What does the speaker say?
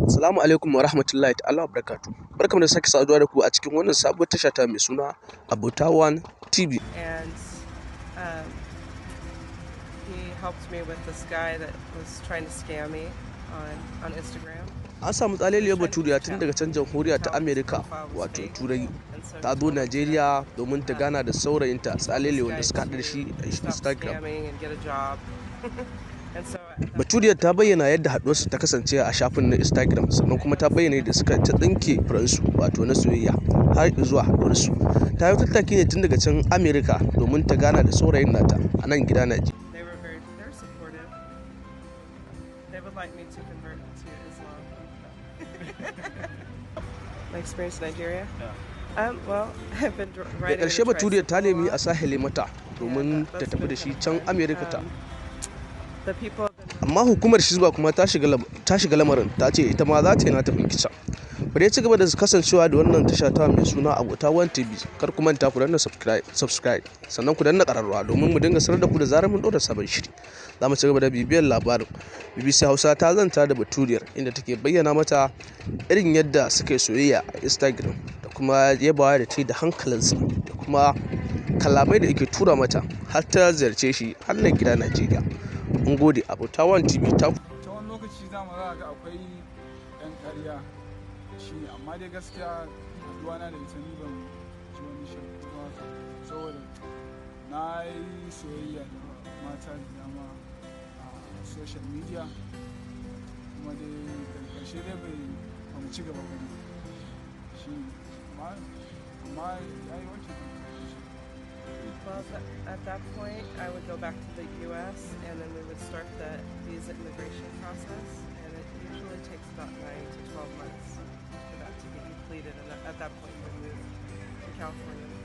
Assalamu alaikum wa rahmatullahi ta'ala wa barakatuh. Barkamu da sake saduwa da ku a cikin wannan sabuwar tasha ta mai suna Wani TV. And he helped me with this guy that was trying to scam me on Instagram. An samu tsaleliyar baturiya tun daga can jamhuriya ta Amerika wato Turai ta zo Najeriya domin ta gana da saurayinta tsalele wanda suka haɗu da shi a Instagram. Baturiyar ta bayyana yadda haɗuwarsu ta kasance a shafin na Instagram, sannan kuma ta bayyana yadda suka ta tsinke furansu wato na soyayya har zuwa haɗuwarsu. Ta yi tattaki ne tun daga can Amerika domin ta gana da saurayin nata a nan gida Najeriya. Da ƙarshe baturiyar ta nemi a sahile mata domin ta tafi da shi can Amerika ta. Amma hukumar Hizba kuma ta shiga lamarin, ta ce ita ma za ta yi nata binkicen. Bari ya ci gaba da kasancewa da wannan tasha ta mai suna Wani TV. Kar ku manta ku danna subscribe sannan ku danna ƙararrawa domin mu dinga sanar da ku da zarar mun ɗora sabon shiri. Za mu ci gaba da bibiyar labarin. BBC Hausa ta zanta da baturiyar inda take bayyana mata irin yadda suka yi soyayya a Instagram da kuma yabawa da ta yi da hankalinsa da kuma kalamai da yake tura mata har ta ziyarce shi har nan gida Najeriya. Mun gode. Wani TV ta wani lokaci za mu ga akwai ɗan ƙarya shi, amma dai gaskiya haɗuwana da ita ni ban ji wani shakku haka, saboda na yi soyayya da mata da dama a social media, kuma dai daga ƙarshe dai ba mu ci gaba ba shi, amma ya yi wancan. Well, at that point, I would go back to the U.S. and then we would start the visa immigration process, and it usually takes about 9 to 12 months for that to get completed, and at that point we would move to California.